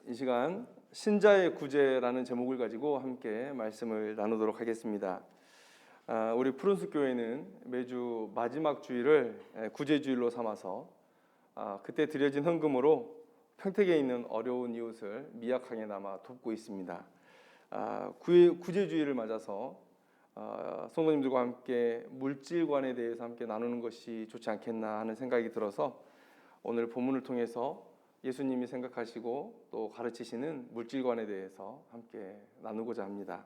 이 시간 신자의 구제라는 제목을 가지고 함께 말씀을 나누도록 하겠습니다. 우리 푸른숲 교회는 매주 마지막 주일을 구제주일로 삼아서 그때 드려진 헌금으로 평택에 있는 어려운 이웃을 미약하게나마 돕고 있습니다. 구제주일을 맞아서 성도님들과 함께 물질관에 대해서 함께 나누는 것이 좋지 않겠나 하는 생각이 들어서 오늘 본문을 통해서 예수님이 생각하시고 또 가르치시는 물질관에 대해서 함께 나누고자 합니다.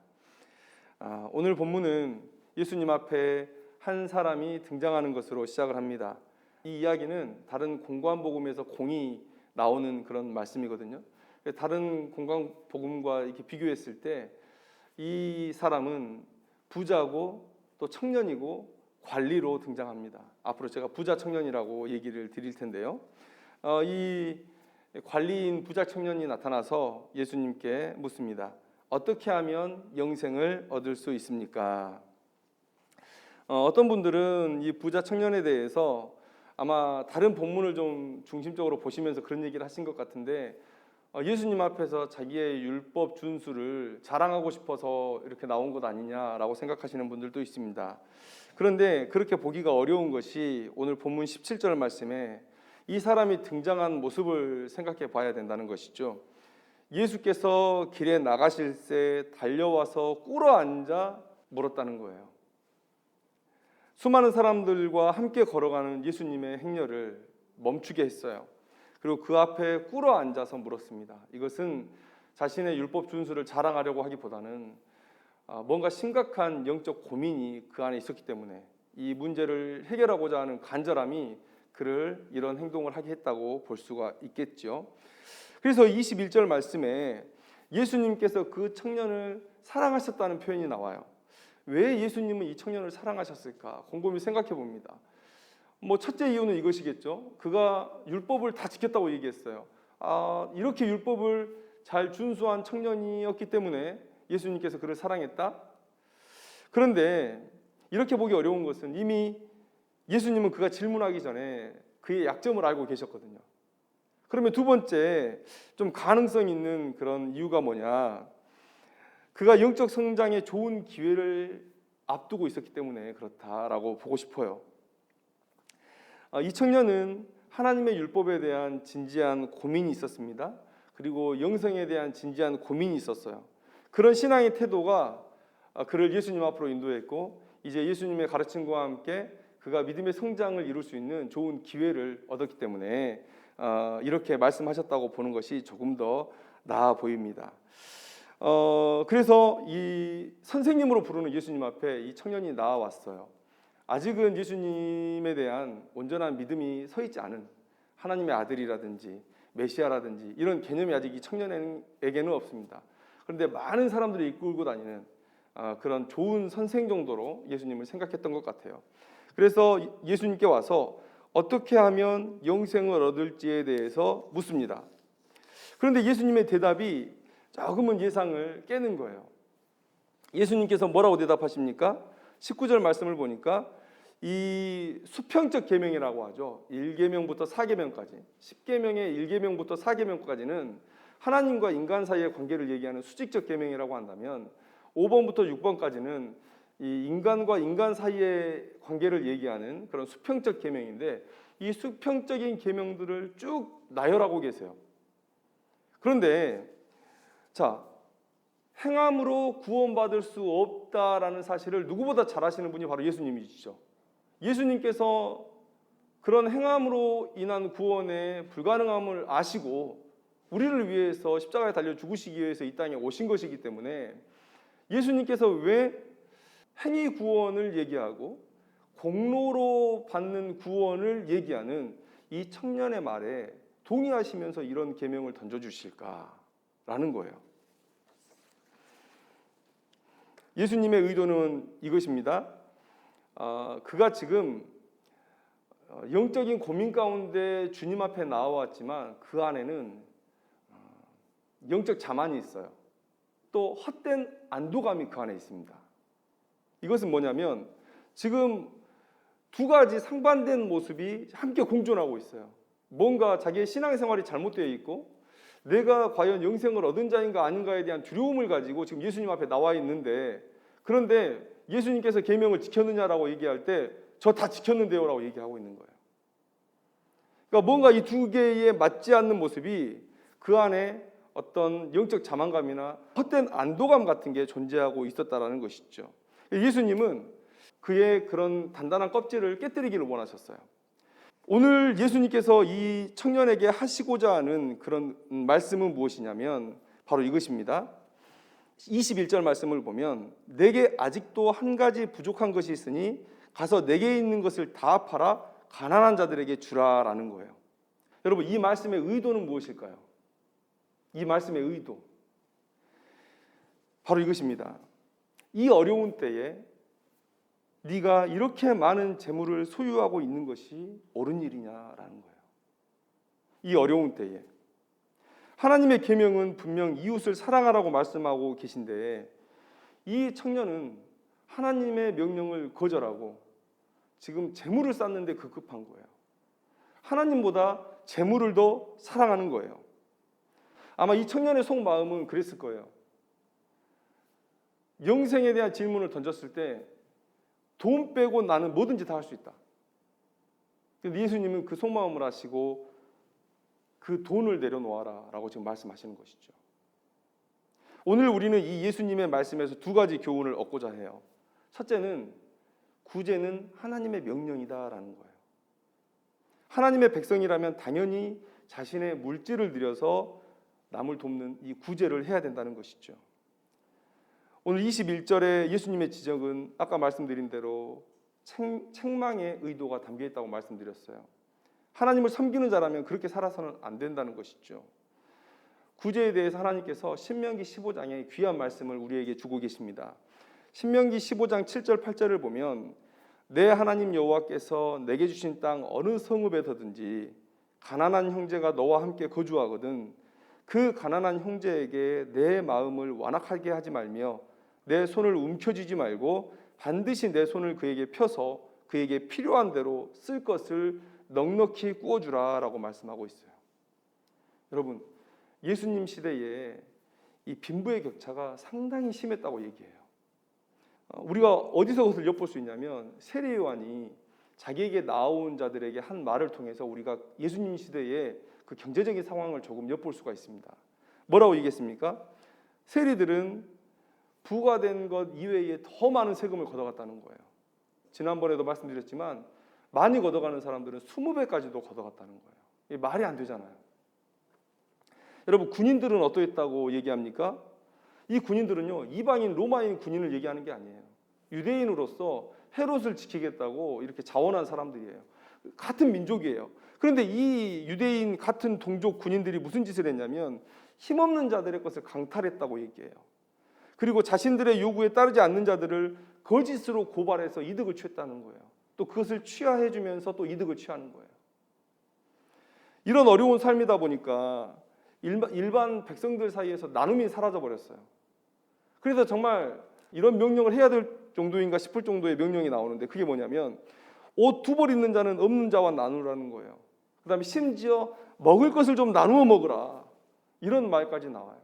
오늘 본문은 예수님 앞에 한 사람이 등장하는 것으로 시작을 합니다. 이 이야기는 다른 공관복음에서 공이 나오는 그런 말씀이거든요. 다른 공관복음과 이렇게 비교했을 때 이 사람은 부자고 또 청년이고 관리로 등장합니다. 앞으로 제가 부자 청년이라고 얘기를 드릴 텐데요. 이 관리인 부자 청년이 나타나서 예수님께 묻습니다. 어떻게 하면 영생을 얻을 수 있습니까? 어떤 분들은 이 부자 청년에 대해서 아마 다른 본문을 좀 중심적으로 보시면서 그런 얘기를 하신 것 같은데 예수님 앞에서 자기의 율법 준수를 자랑하고 싶어서 이렇게 나온 것 아니냐라고 생각하시는 분들도 있습니다. 그런데 그렇게 보기가 어려운 것이 오늘 본문 17절 말씀에 이 사람이 등장한 모습을 생각해 봐야 된다는 것이죠. 예수께서 길에 나가실 때 달려와서 꿇어 앉아 물었다는 거예요. 수많은 사람들과 함께 걸어가는 예수님의 행렬을 멈추게 했어요. 그리고 그 앞에 꿇어 앉아서 물었습니다. 이것은 자신의 율법 준수를 자랑하려고 하기보다는 뭔가 심각한 영적 고민이 그 안에 있었기 때문에 이 문제를 해결하고자 하는 간절함이 그를 이런 행동을 하게 했다고 볼 수가 있겠죠. 그래서 21절 말씀에 예수님께서 그 청년을 사랑하셨다는 표현이 나와요. 왜 예수님은 이 청년을 사랑하셨을까? 곰곰이 생각해 봅니다. 첫째 이유는 이것이겠죠. 그가 율법을 다 지켰다고 얘기했어요. 이렇게 율법을 잘 준수한 청년이었기 때문에 예수님께서 그를 사랑했다. 그런데 이렇게 보기 어려운 것은 이미 예수님은 그가 질문하기 전에 그의 약점을 알고 계셨거든요. 그러면 두 번째 좀 가능성 있는 그런 이유가 뭐냐? 그가 영적 성장에 좋은 기회를 앞두고 있었기 때문에 그렇다라고 보고 싶어요. 이 청년은 하나님의 율법에 대한 진지한 고민이 있었습니다. 그리고 영성에 대한 진지한 고민이 있었어요. 그런 신앙의 태도가 그를 예수님 앞으로 인도했고 이제 예수님의 가르침과 함께 그가 믿음의 성장을 이룰 수 있는 좋은 기회를 얻었기 때문에 이렇게 말씀하셨다고 보는 것이 조금 더 나아 보입니다. 그래서 이 선생님으로 부르는 예수님 앞에 이 청년이 나와왔어요. 아직은 예수님에 대한 온전한 믿음이 서 있지 않은 하나님의 아들이라든지 메시아라든지 이런 개념이 아직 이 청년에게는 없습니다. 그런데 많은 사람들이 이끌고 다니는 그런 좋은 선생 정도로 예수님을 생각했던 것 같아요. 그래서 예수님께 와서 어떻게 하면 영생을 얻을지에 대해서 묻습니다. 그런데 예수님의 대답이 조금은 예상을 깨는 거예요. 예수님께서 뭐라고 대답하십니까? 19절 말씀을 보니까 이 수평적 계명이라고 하죠. 1계명부터 4계명까지 10계명의 1계명부터 4계명까지는 하나님과 인간 사이의 관계를 얘기하는 수직적 계명이라고 한다면 5번부터 6번까지는 이 인간과 인간 사이의 관계를 얘기하는 그런 수평적 계명인데 이 수평적인 계명들을 쭉 나열하고 계세요. 그런데 행함으로 구원받을 수 없다라는 사실을 누구보다 잘 아시는 분이 바로 예수님이시죠. 예수님께서 그런 행함으로 인한 구원의 불가능함을 아시고 우리를 위해서 십자가에 달려 죽으시기 위해서 이 땅에 오신 것이기 때문에 예수님께서 왜 행위 구원을 얘기하고 공로로 받는 구원을 얘기하는 이 청년의 말에 동의하시면서 이런 계명을 던져주실까라는 거예요. 예수님의 의도는 이것입니다. 그가 지금 영적인 고민 가운데 주님 앞에 나와왔지만 그 안에는 영적 자만이 있어요. 또 헛된 안도감이 그 안에 있습니다. 이것은 뭐냐면 지금 두 가지 상반된 모습이 함께 공존하고 있어요. 뭔가 자기의 신앙생활이 잘못되어 있고 내가 과연 영생을 얻은 자인가 아닌가에 대한 두려움을 가지고 지금 예수님 앞에 나와 있는데, 그런데 예수님께서 계명을 지켰느냐라고 얘기할 때 저 다 지켰는데요 라고 얘기하고 있는 거예요. 그러니까 뭔가 이 두 개에 맞지 않는 모습이 그 안에 어떤 영적 자만감이나 헛된 안도감 같은 게 존재하고 있었다라는 것이죠. 예수님은 그의 그런 단단한 껍질을 깨뜨리기를 원하셨어요. 오늘 예수님께서 이 청년에게 하시고자 하는 그런 말씀은 무엇이냐면 바로 이것입니다. 21절 말씀을 보면 내게 아직도 한 가지 부족한 것이 있으니 가서 내게 있는 것을 다 팔아 가난한 자들에게 주라라는 거예요. 여러분, 이 말씀의 의도는 무엇일까요? 이 말씀의 의도 바로 이것입니다. 이 어려운 때에 네가 이렇게 많은 재물을 소유하고 있는 것이 옳은 일이냐라는 거예요. 이 어려운 때에 하나님의 계명은 분명 이웃을 사랑하라고 말씀하고 계신데 이 청년은 하나님의 명령을 거절하고 지금 재물을 쌓는데 급급한 거예요. 하나님보다 재물을 더 사랑하는 거예요. 아마 이 청년의 속마음은 그랬을 거예요. 영생에 대한 질문을 던졌을 때 돈 빼고 나는 뭐든지 다 할 수 있다. 근데 예수님은 그 속마음을 아시고 그 돈을 내려놓아라 라고 지금 말씀하시는 것이죠. 오늘 우리는 이 예수님의 말씀에서 두 가지 교훈을 얻고자 해요. 첫째는 구제는 하나님의 명령이다라는 거예요. 하나님의 백성이라면 당연히 자신의 물질을 들여서 남을 돕는 이 구제를 해야 된다는 것이죠. 오늘 21절에 예수님의 지적은 아까 말씀드린 대로 책망의 의도가 담겨 있다고 말씀드렸어요. 하나님을 섬기는 자라면 그렇게 살아서는 안 된다는 것이죠. 구제에 대해서 하나님께서 신명기 15장에 귀한 말씀을 우리에게 주고 계십니다. 신명기 15장 7절 8절을 보면 내 하나님 여호와께서 내게 주신 땅 어느 성읍에서든지 가난한 형제가 너와 함께 거주하거든 그 가난한 형제에게 내 마음을 완악하게 하지 말며 내 손을 움켜쥐지 말고 반드시 내 손을 그에게 펴서 그에게 필요한 대로 쓸 것을 넉넉히 구워주라 라고 말씀하고 있어요. 여러분, 예수님 시대에 이 빈부의 격차가 상당히 심했다고 얘기해요. 우리가 어디서 그것을 엿볼 수 있냐면 세례 요한이 자기에게 나온 자들에게 한 말을 통해서 우리가 예수님 시대의 그 경제적인 상황을 조금 엿볼 수가 있습니다. 뭐라고 얘기했습니까? 세리들은 부과된 것 이외에 더 많은 세금을 걷어갔다는 거예요. 지난번에도 말씀드렸지만 많이 걷어가는 사람들은 20배까지도 걷어갔다는 거예요. 이게 말이 안 되잖아요. 여러분, 군인들은 어떠했다고 얘기합니까? 이 군인들은요, 이방인 로마인 군인을 얘기하는 게 아니에요. 유대인으로서 헤롯을 지키겠다고 이렇게 자원한 사람들이에요. 같은 민족이에요. 그런데 이 유대인 같은 동족 군인들이 무슨 짓을 했냐면 힘없는 자들의 것을 강탈했다고 얘기해요. 그리고 자신들의 요구에 따르지 않는 자들을 거짓으로 고발해서 이득을 취했다는 거예요. 또 그것을 취하해 주면서 또 이득을 취하는 거예요. 이런 어려운 삶이다 보니까 일반 백성들 사이에서 나눔이 사라져 버렸어요. 그래서 정말 이런 명령을 해야 될 정도인가 싶을 정도의 명령이 나오는데 그게 뭐냐면 옷 두 벌 있는 자는 없는 자와 나누라는 거예요. 그 다음에 심지어 먹을 것을 좀 나누어 먹으라 이런 말까지 나와요.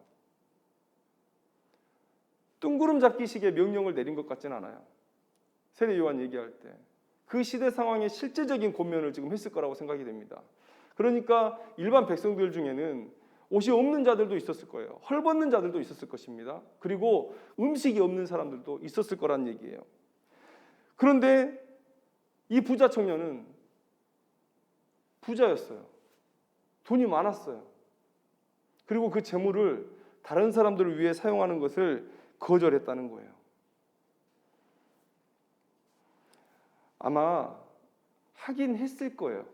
뜬구름 잡기식의 명령을 내린 것 같지는 않아요. 세례 요한 얘기할 때 그 시대 상황의 실제적인 권면을 지금 했을 거라고 생각이 됩니다. 그러니까 일반 백성들 중에는 옷이 없는 자들도 있었을 거예요. 헐벗는 자들도 있었을 것입니다. 그리고 음식이 없는 사람들도 있었을 거란 얘기예요. 그런데 이 부자 청년은 부자였어요. 돈이 많았어요. 그리고 그 재물을 다른 사람들을 위해 사용하는 것을 거절했다는 거예요. 아마 하긴 했을 거예요.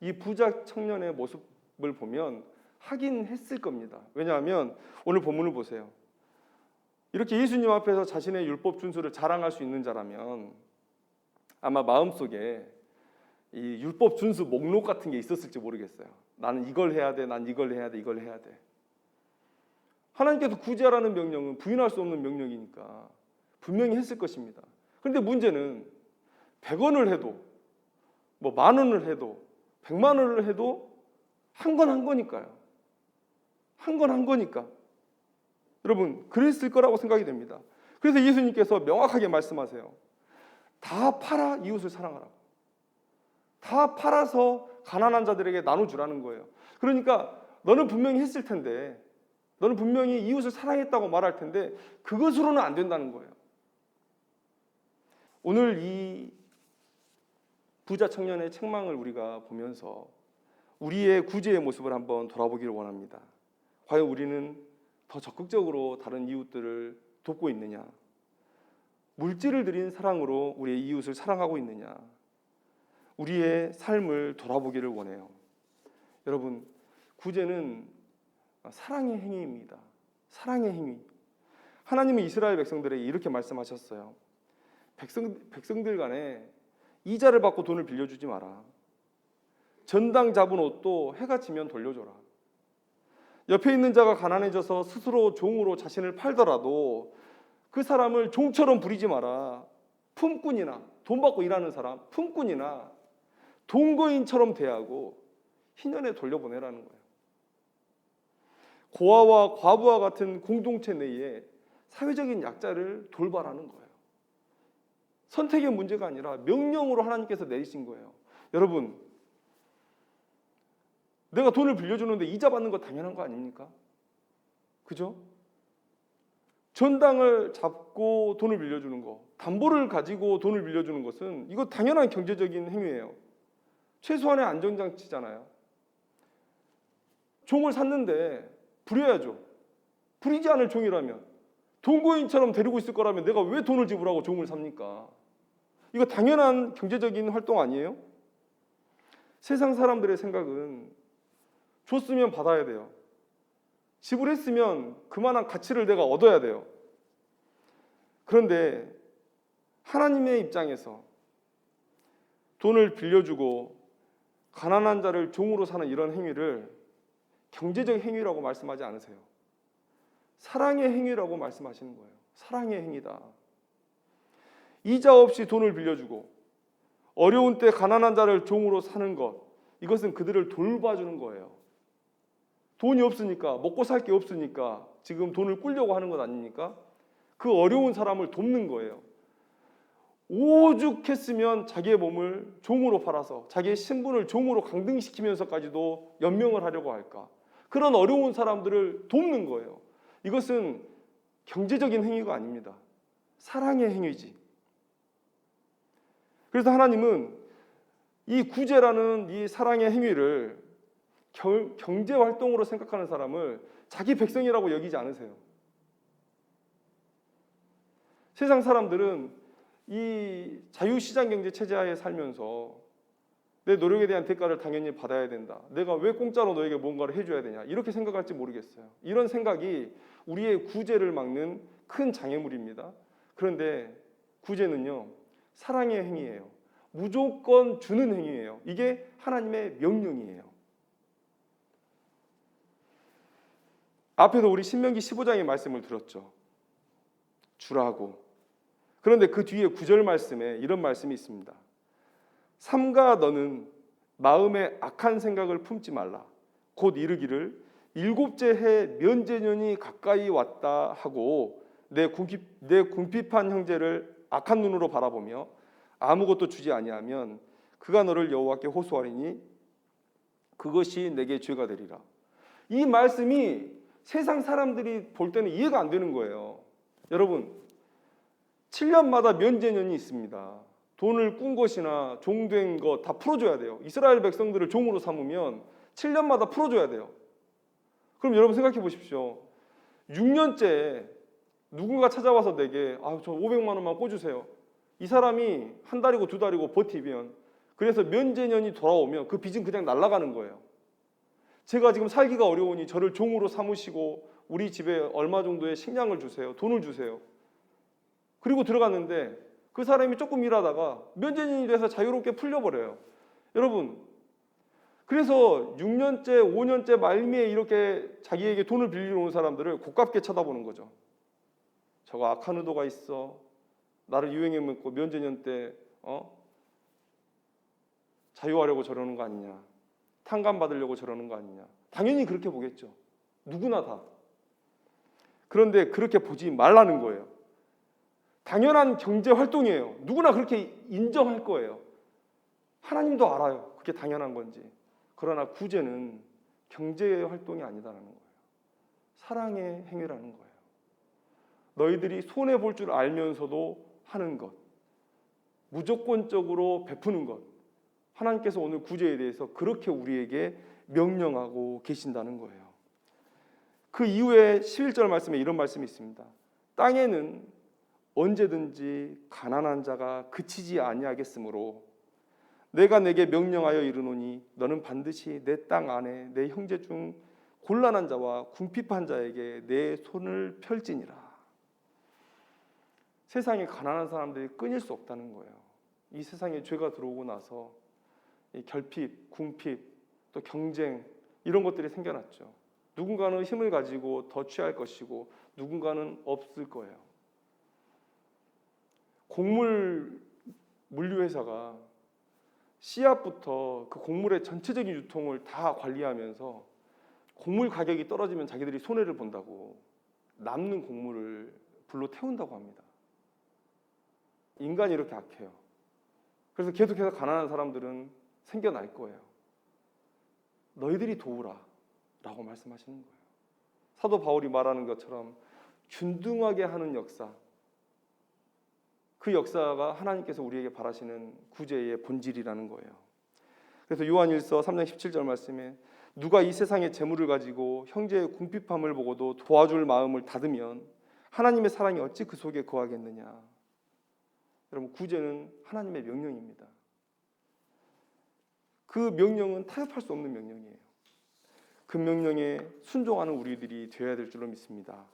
이 부자 청년의 모습을 보면 하긴 했을 겁니다. 왜냐하면 오늘 본문을 보세요. 이렇게 예수님 앞에서 자신의 율법 준수를 자랑할 수 있는 자라면 아마 마음속에 이 율법 준수 목록 같은 게 있었을지 모르겠어요. 나는 이걸 해야 돼, 난 이걸 해야 돼, 이걸 해야 돼. 하나님께서 구제하라는 명령은 부인할 수 없는 명령이니까 분명히 했을 것입니다. 그런데 문제는 100원을 해도 뭐 10,000원을 해도 100만 원을 해도 한 건 한 거니까요. 한 건 한 거니까. 여러분, 그랬을 거라고 생각이 됩니다. 그래서 예수님께서 명확하게 말씀하세요. 다 팔아 이웃을 사랑하라고. 다 팔아서 가난한 자들에게 나눠주라는 거예요. 그러니까 너는 분명히 했을 텐데, 너는 분명히 이웃을 사랑했다고 말할 텐데 그것으로는 안 된다는 거예요. 오늘 이 부자 청년의 책망을 우리가 보면서 우리의 구제의 모습을 한번 돌아보기를 원합니다. 과연 우리는 더 적극적으로 다른 이웃들을 돕고 있느냐? 물질을 들인 사랑으로 우리의 이웃을 사랑하고 있느냐? 우리의 삶을 돌아보기를 원해요. 여러분, 구제는 사랑의 행위입니다. 사랑의 행위. 하나님은 이스라엘 백성들에게 이렇게 말씀하셨어요. 백성들 간에 이자를 받고 돈을 빌려주지 마라. 전당 잡은 옷도 해가 지면 돌려줘라. 옆에 있는 자가 가난해져서 스스로 종으로 자신을 팔더라도 그 사람을 종처럼 부리지 마라. 품꾼이나 돈 받고 일하는 사람, 품꾼이나 동거인처럼 대하고 희년에 돌려보내라는 거예요. 고아와 과부와 같은 공동체 내에 사회적인 약자를 돌봐라는 거예요. 선택의 문제가 아니라 명령으로 하나님께서 내리신 거예요. 여러분, 내가 돈을 빌려주는데 이자 받는 거 당연한 거 아닙니까? 그죠? 전당을 잡고 돈을 빌려주는 거, 담보를 가지고 돈을 빌려주는 것은 이거 당연한 경제적인 행위예요. 최소한의 안전장치잖아요. 종을 샀는데 부려야죠. 부리지 않을 종이라면, 동거인처럼 데리고 있을 거라면 내가 왜 돈을 지불하고 종을 삽니까? 이거 당연한 경제적인 활동 아니에요? 세상 사람들의 생각은 줬으면 받아야 돼요. 지불했으면 그만한 가치를 내가 얻어야 돼요. 그런데 하나님의 입장에서 돈을 빌려주고 가난한 자를 종으로 사는 이런 행위를 경제적 행위라고 말씀하지 않으세요. 사랑의 행위라고 말씀하시는 거예요. 사랑의 행위다. 이자 없이 돈을 빌려주고 어려운 때 가난한 자를 종으로 사는 것, 이것은 그들을 돌봐주는 거예요. 돈이 없으니까, 먹고 살 게 없으니까 지금 돈을 꾸려고 하는 것 아닙니까? 그 어려운 사람을 돕는 거예요. 오죽했으면 자기의 몸을 종으로 팔아서 자기의 신분을 종으로 강등시키면서까지도 연명을 하려고 할까? 그런 어려운 사람들을 돕는 거예요. 이것은 경제적인 행위가 아닙니다. 사랑의 행위지. 그래서 하나님은 이 구제라는 이 사랑의 행위를 경제 활동으로 생각하는 사람을 자기 백성이라고 여기지 않으세요. 세상 사람들은 이 자유시장 경제 체제 하에 살면서 내 노력에 대한 대가를 당연히 받아야 된다. 내가 왜 공짜로 너에게 뭔가를 해줘야 되냐. 이렇게 생각할지 모르겠어요. 이런 생각이 우리의 구제를 막는 큰 장애물입니다. 그런데 구제는요, 사랑의 행위예요. 무조건 주는 행위예요. 이게 하나님의 명령이에요. 앞에도 우리 신명기 15장의 말씀을 들었죠. 주라고. 그런데 그 뒤에 9절 말씀에 이런 말씀이 있습니다. 삼가 너는 마음에 악한 생각을 품지 말라. 곧 이르기를 일곱째 해 면제년이 가까이 왔다 하고 내 궁핍한 형제를 악한 눈으로 바라보며 아무것도 주지 아니하면 그가 너를 여호와께 호소하리니 그것이 내게 죄가 되리라. 이 말씀이 세상 사람들이 볼 때는 이해가 안 되는 거예요. 여러분, 7년마다 면제년이 있습니다. 돈을 꾼 것이나 종된 것 다 풀어줘야 돼요. 이스라엘 백성들을 종으로 삼으면 7년마다 풀어줘야 돼요. 그럼 여러분 생각해 보십시오. 6년째 누군가 찾아와서 내게 저 500만 원만 꿔주세요. 이 사람이 한 달이고 두 달이고 버티면, 그래서 면제년이 돌아오면 그 빚은 그냥 날아가는 거예요. 제가 지금 살기가 어려우니 저를 종으로 삼으시고 우리 집에 얼마 정도의 식량을 주세요. 돈을 주세요. 그리고 들어갔는데 그 사람이 조금 일하다가 면제년이 돼서 자유롭게 풀려버려요. 여러분, 그래서 6년째, 5년째 말미에 이렇게 자기에게 돈을 빌리러 온 사람들을 고깝게 쳐다보는 거죠. 저거 악한 의도가 있어. 나를 유행에 묶고 면제년 때 자유하려고 저러는 거 아니냐. 탕감받으려고 저러는 거 아니냐. 당연히 그렇게 보겠죠. 누구나 다. 그런데 그렇게 보지 말라는 거예요. 당연한 경제 활동이에요. 누구나 그렇게 인정할 거예요. 하나님도 알아요. 그게 당연한 건지. 그러나 구제는 경제 활동이 아니다라는 거예요. 사랑의 행위라는 거예요. 너희들이 손해 볼 줄 알면서도 하는 것, 무조건적으로 베푸는 것. 하나님께서 오늘 구제에 대해서 그렇게 우리에게 명령하고 계신다는 거예요. 그 이후에 11절 말씀에 이런 말씀이 있습니다. 땅에는 언제든지 가난한 자가 그치지 아니하겠으므로 내가 내게 명령하여 이르노니 너는 반드시 내 땅 안에 내 형제 중 곤란한 자와 궁핍한 자에게 내 손을 펼지니라. 세상에 가난한 사람들이 끊일 수 없다는 거예요. 이 세상에 죄가 들어오고 나서 이 결핍, 궁핍, 또 경쟁 이런 것들이 생겨났죠. 누군가는 힘을 가지고 더 취할 것이고 누군가는 없을 거예요. 곡물 물류회사가 씨앗부터 그 곡물의 전체적인 유통을 다 관리하면서 곡물 가격이 떨어지면 자기들이 손해를 본다고 남는 곡물을 불로 태운다고 합니다. 인간이 이렇게 악해요. 그래서 계속해서 가난한 사람들은 생겨날 거예요. 너희들이 도우라 라고 말씀하시는 거예요. 사도 바울이 말하는 것처럼 균등하게 하는 역사, 그 역사가 하나님께서 우리에게 바라시는 구제의 본질이라는 거예요. 그래서 요한일서 3장 17절 말씀에 누가 이 세상의 재물을 가지고 형제의 궁핍함을 보고도 도와줄 마음을 닫으면 하나님의 사랑이 어찌 그 속에 거하겠느냐. 여러분, 구제는 하나님의 명령입니다. 그 명령은 타협할 수 없는 명령이에요. 그 명령에 순종하는 우리들이 되어야 될 줄로 믿습니다.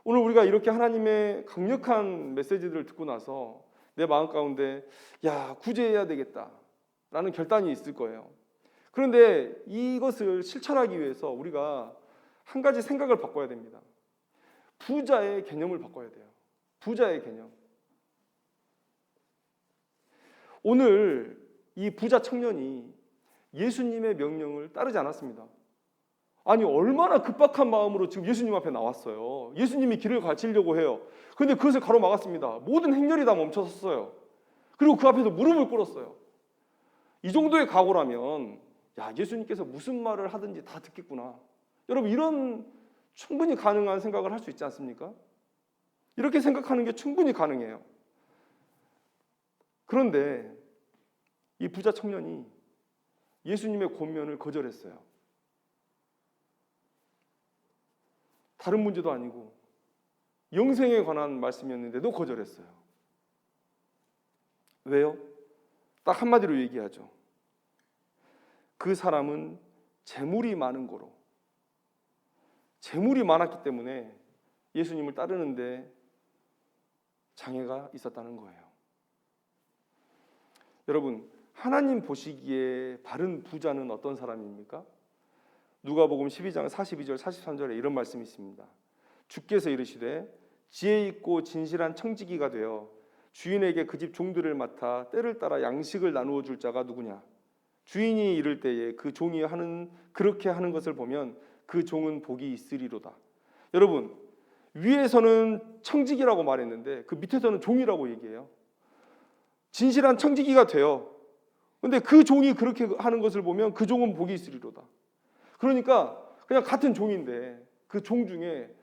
오늘 우리가 이렇게 하나님의 강력한 메시지들을 듣고 나서 내 마음 가운데 야, 구제해야 되겠다라는 결단이 있을 거예요. 그런데 이것을 실천하기 위해서 우리가 한 가지 생각을 바꿔야 됩니다. 부자의 개념을 바꿔야 돼요. 부자의 개념. 오늘 이 부자 청년이 예수님의 명령을 따르지 않았습니다. 아니, 얼마나 급박한 마음으로 지금 예수님 앞에 나왔어요. 예수님이 길을 가르치려고 해요. 그런데 그것을 가로막았습니다. 모든 행렬이 다 멈춰섰어요. 그리고 그 앞에서 무릎을 꿇었어요. 이 정도의 각오라면 야, 예수님께서 무슨 말을 하든지 다 듣겠구나. 여러분, 이런 충분히 가능한 생각을 할 수 있지 않습니까? 이렇게 생각하는 게 충분히 가능해요. 그런데 이 부자 청년이 예수님의 권면을 거절했어요. 다른 문제도 아니고 영생에 관한 말씀이었는데도 거절했어요. 왜요? 딱 한마디로 얘기하죠. 그 사람은 재물이 많은 거로, 재물이 많았기 때문에 예수님을 따르는데 장애가 있었다는 거예요. 여러분, 하나님 보시기에 바른 부자는 어떤 사람입니까? 누가복음 12장 42절 43절에 이런 말씀이 있습니다. 주께서 이르시되 지혜 있고 진실한 청지기가 되어 주인에게 그 집 종들을 맡아 때를 따라 양식을 나누어 줄 자가 누구냐? 주인이 이를 때에 그 종이 그렇게 하는 것을 보면 그 종은 복이 있으리로다. 여러분, 위에서는 청지기라고 말했는데 그 밑에서는 종이라고 얘기해요. 진실한 청지기가 되어, 근데 그 종이 그렇게 하는 것을 보면 그 종은 복이 있으리로다. 그러니까 그냥 같은 종인데 그 종 중에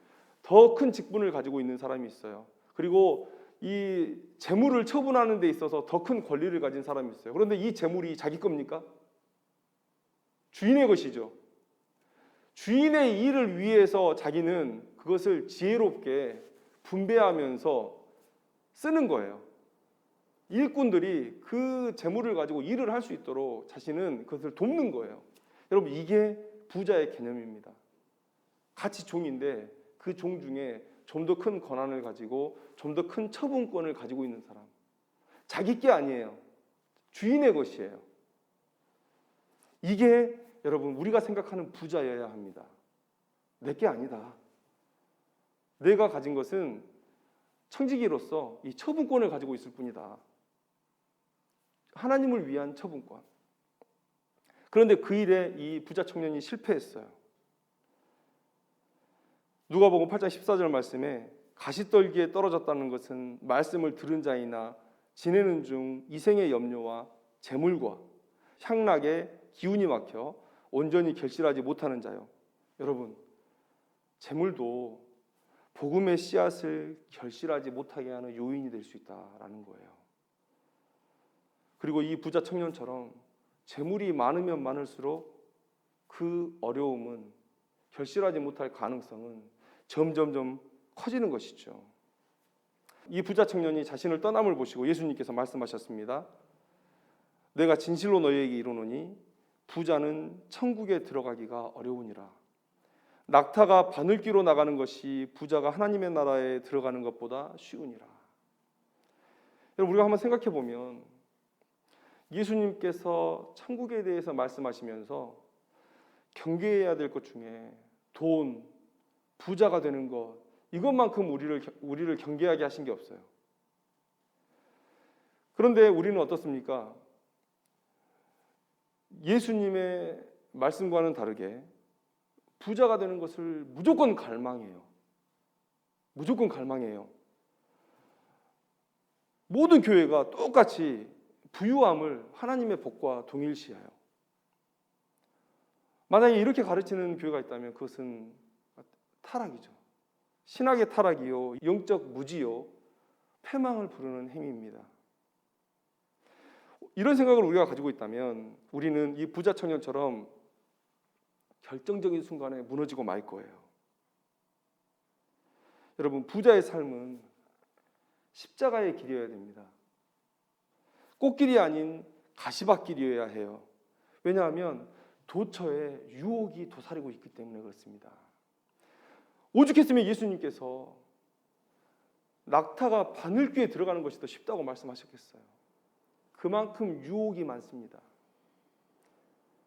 더 큰 직분을 가지고 있는 사람이 있어요. 그리고 이 재물을 처분하는 데 있어서 더 큰 권리를 가진 사람이 있어요. 그런데 이 재물이 자기 겁니까? 주인의 것이죠. 주인의 일을 위해서 자기는 그것을 지혜롭게 분배하면서 쓰는 거예요. 일꾼들이 그 재물을 가지고 일을 할 수 있도록 자신은 그것을 돕는 거예요. 여러분, 이게 부자의 개념입니다. 같이 종인데 그 종 중에 좀 더 큰 권한을 가지고 좀 더 큰 처분권을 가지고 있는 사람. 자기 게 아니에요. 주인의 것이에요. 이게 여러분, 우리가 생각하는 부자여야 합니다. 내 게 아니다. 내가 가진 것은 청지기로서 이 처분권을 가지고 있을 뿐이다. 하나님을 위한 처분권. 그런데 그 일에 이 부자 청년이 실패했어요. 누가복음 8장 14절 말씀에 가시떨기에 떨어졌다는 것은 말씀을 들은 자이나 지내는 중 이생의 염려와 재물과 향락에 기운이 막혀 온전히 결실하지 못하는 자요. 여러분, 재물도 복음의 씨앗을 결실하지 못하게 하는 요인이 될 수 있다라는 거예요. 그리고 이 부자 청년처럼 재물이 많으면 많을수록 그 어려움은, 결실하지 못할 가능성은 점점점 커지는 것이죠. 이 부자 청년이 자신을 떠남을 보시고 예수님께서 말씀하셨습니다. 내가 진실로 너희에게 이르노니 부자는 천국에 들어가기가 어려우니라. 낙타가 바늘귀로 나가는 것이 부자가 하나님의 나라에 들어가는 것보다 쉬우니라. 여러분, 우리가 한번 생각해 보면 예수님께서 천국에 대해서 말씀하시면서 경계해야 될 것 중에 돈, 부자가 되는 것, 이것만큼 우리를 경계하게 하신 게 없어요. 그런데 우리는 어떻습니까? 예수님의 말씀과는 다르게 부자가 되는 것을 무조건 갈망해요. 무조건 갈망해요. 모든 교회가 똑같이 부유함을 하나님의 복과 동일시해요. 만약에 이렇게 가르치는 교회가 있다면 그것은 타락이죠. 신학의 타락이요, 영적 무지요, 패망을 부르는 행위입니다. 이런 생각을 우리가 가지고 있다면 우리는 이 부자 청년처럼 결정적인 순간에 무너지고 말 거예요. 여러분, 부자의 삶은 십자가의 길이어야 됩니다. 꽃길이 아닌 가시밭길이어야 해요. 왜냐하면 도처에 유혹이 도사리고 있기 때문에 그렇습니다. 오죽했으면 예수님께서 낙타가 바늘귀에 들어가는 것이 더 쉽다고 말씀하셨겠어요. 그만큼 유혹이 많습니다.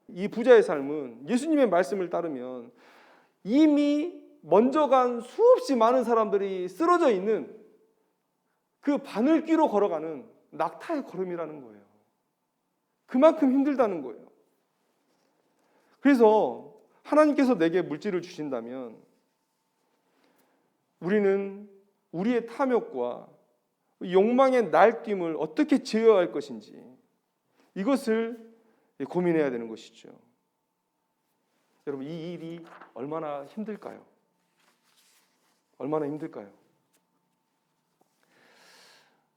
이 부자의 삶은 예수님의 말씀을 따르면 이미 먼저 간 수없이 많은 사람들이 쓰러져 있는 그 바늘귀로 걸어가는 낙타의 걸음이라는 거예요. 그만큼 힘들다는 거예요. 그래서 하나님께서 내게 물질을 주신다면 우리는 우리의 탐욕과 욕망의 날뛰임을 어떻게 제어할 것인지 이것을 고민해야 되는 것이죠. 여러분, 이 일이 얼마나 힘들까요? 얼마나 힘들까요?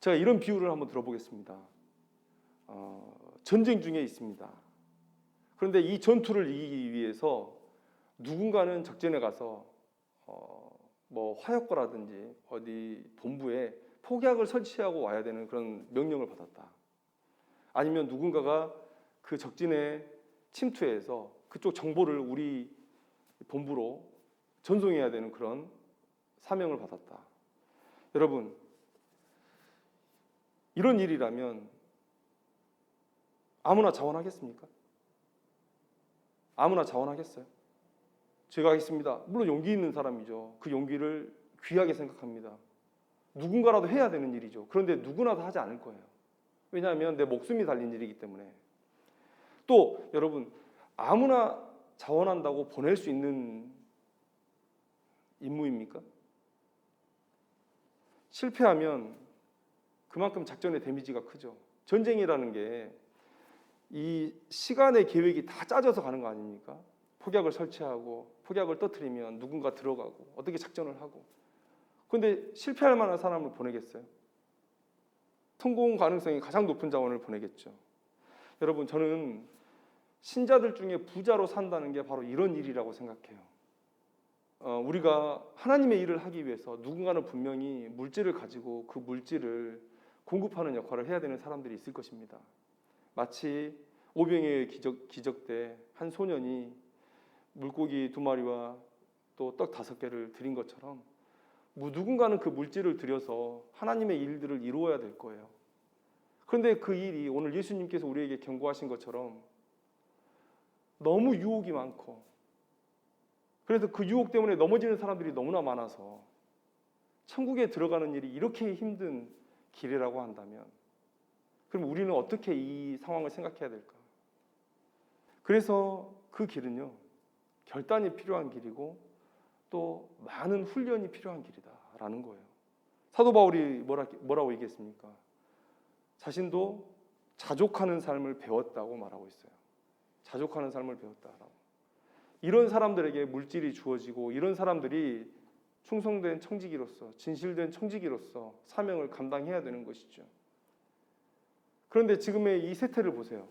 제가 이런 비유를 한번 들어보겠습니다. 전쟁 중에 있습니다. 그런데 이 전투를 이기기 위해서 누군가는 적전에 가서 뭐 화약고라든지 어디 본부에 폭약을 설치하고 와야 되는 그런 명령을 받았다. 아니면 누군가가 그 적진에 침투해서 그쪽 정보를 우리 본부로 전송해야 되는 그런 사명을 받았다. 여러분, 이런 일이라면 아무나 자원하겠습니까? 아무나 자원하겠어요? 제가 하겠습니다. 물론 용기 있는 사람이죠. 그 용기를 귀하게 생각합니다. 누군가라도 해야 되는 일이죠. 그런데 누구나 다 하지 않을 거예요. 왜냐하면 내 목숨이 달린 일이기 때문에. 또 여러분, 아무나 자원한다고 보낼 수 있는 임무입니까? 실패하면 그만큼 작전의 데미지가 크죠. 전쟁이라는 게 이 시간의 계획이 다 짜져서 가는 거 아닙니까? 폭약을 설치하고 폭약을 터뜨리면 누군가 들어가고 어떻게 작전을 하고. 그런데 실패할 만한 사람을 보내겠어요? 성공 가능성이 가장 높은 자원을 보내겠죠. 여러분, 저는 신자들 중에 부자로 산다는 게 바로 이런 일이라고 생각해요. 우리가 하나님의 일을 하기 위해서 누군가는 분명히 물질을 가지고 그 물질을 공급하는 역할을 해야 되는 사람들이 있을 것입니다. 마치 오병이어의 기적 때 한 소년이 물고기 2마리와 또 떡 5개를 드린 것처럼 누군가는 그 물질을 들여서 하나님의 일들을 이루어야 될 거예요. 그런데 그 일이 오늘 예수님께서 우리에게 경고하신 것처럼 너무 유혹이 많고, 그래서 그 유혹 때문에 넘어지는 사람들이 너무나 많아서 천국에 들어가는 일이 이렇게 힘든 길이라고 한다면 그럼 우리는 어떻게 이 상황을 생각해야 될까? 그래서 그 길은요, 결단이 필요한 길이고 또 많은 훈련이 필요한 길이다라는 거예요. 사도 바울이 뭐라고 얘기했습니까? 자신도 자족하는 삶을 배웠다고 말하고 있어요. 자족하는 삶을 배웠다라고. 이런 사람들에게 물질이 주어지고 이런 사람들이 충성된 청지기로서, 진실된 청지기로서 사명을 감당해야 되는 것이죠. 그런데 지금의 이 세태를 보세요.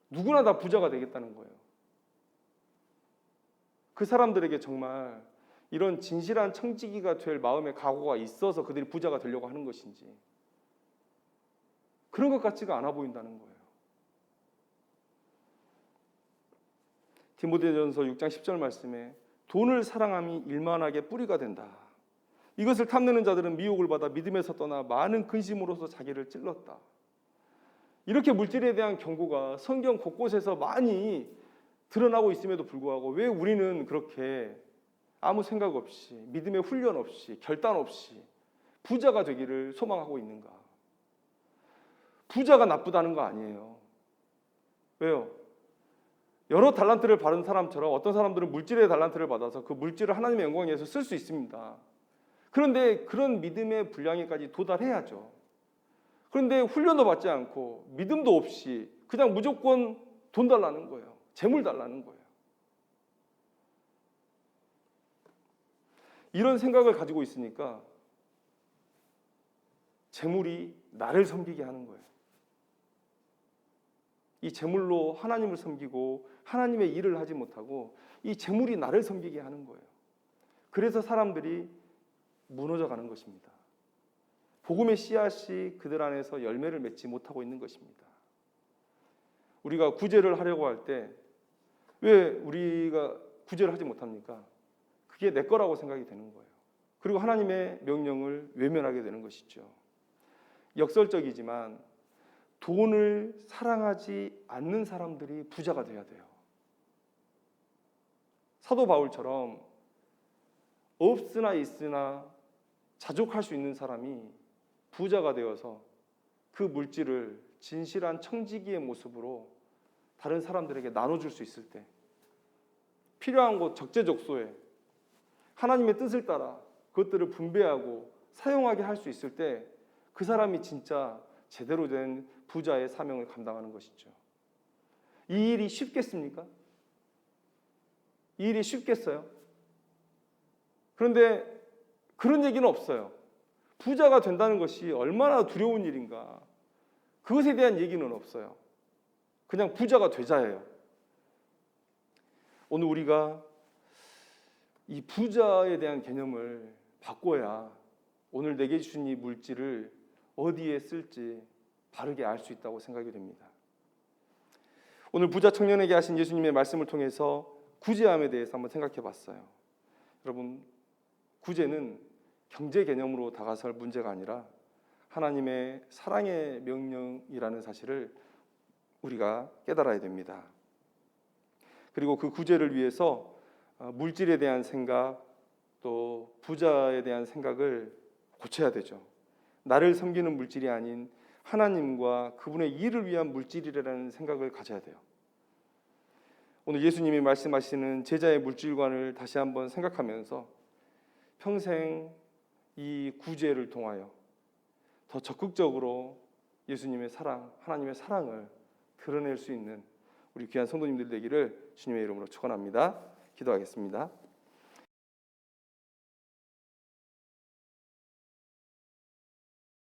누구나 다 부자가 되겠다는 거예요. 그 사람들에게 정말 이런 진실한 청지기가 될 마음의 각오가 있어서 그들이 부자가 되려고 하는 것인지, 그런 것 같지가 않아 보인다는 거예요. 디모데전서 6장 10절 말씀에 돈을 사랑함이 일만하게 뿌리가 된다. 이것을 탐내는 자들은 미혹을 받아 믿음에서 떠나 많은 근심으로서 자기를 찔렀다. 이렇게 물질에 대한 경고가 성경 곳곳에서 많이 드러나고 있음에도 불구하고 왜 우리는 그렇게 아무 생각 없이, 믿음의 훈련 없이, 결단 없이 부자가 되기를 소망하고 있는가? 부자가 나쁘다는 거 아니에요. 왜요? 여러 달란트를 받은 사람처럼 어떤 사람들은 물질의 달란트를 받아서 그 물질을 하나님의 영광에 위해서 쓸 수 있습니다. 그런데 그런 믿음의 분량에까지 도달해야죠. 그런데 훈련도 받지 않고 믿음도 없이 그냥 무조건 돈 달라는 거예요. 재물 달라는 거예요. 이런 생각을 가지고 있으니까 재물이 나를 섬기게 하는 거예요. 이 재물로 하나님을 섬기고 하나님의 일을 하지 못하고 이 재물이 나를 섬기게 하는 거예요. 그래서 사람들이 무너져 가는 것입니다. 복음의 씨앗이 그들 안에서 열매를 맺지 못하고 있는 것입니다. 우리가 구제를 하려고 할 때 왜 우리가 구제를 하지 못합니까? 그게 내 거라고 생각이 되는 거예요. 그리고 하나님의 명령을 외면하게 되는 것이죠. 역설적이지만 돈을 사랑하지 않는 사람들이 부자가 돼야 돼요. 사도 바울처럼 없으나 있으나 자족할 수 있는 사람이 부자가 되어서 그 물질을 진실한 청지기의 모습으로 다른 사람들에게 나눠줄 수 있을 때, 필요한 곳 적재적소에 하나님의 뜻을 따라 그것들을 분배하고 사용하게 할 수 있을 때 그 사람이 진짜 제대로 된 부자의 사명을 감당하는 것이죠. 이 일이 쉽겠습니까? 이 일이 쉽겠어요? 그런데 그런 얘기는 없어요. 부자가 된다는 것이 얼마나 두려운 일인가, 그것에 대한 얘기는 없어요. 그냥 부자가 되자예요. 오늘 우리가 이 부자에 대한 개념을 바꿔야 오늘 내게 주신 이 물질을 어디에 쓸지 바르게 알 수 있다고 생각이 됩니다. 오늘 부자 청년에게 하신 예수님의 말씀을 통해서 구제함에 대해서 한번 생각해 봤어요. 여러분, 구제는 경제 개념으로 다가설 문제가 아니라 하나님의 사랑의 명령이라는 사실을 우리가 깨달아야 됩니다. 그리고 그 구제를 위해서 물질에 대한 생각, 또 부자에 대한 생각을 고쳐야 되죠. 나를 섬기는 물질이 아닌 하나님과 그분의 일을 위한 물질이라는 생각을 가져야 돼요. 오늘 예수님이 말씀하시는 제자의 물질관을 다시 한번 생각하면서 평생 이 구제를 통하여 더 적극적으로 예수님의 사랑, 하나님의 사랑을 드러낼 수 있는 우리 귀한 성도님들 되기를 주님의 이름으로 축원합니다. 기도하겠습니다.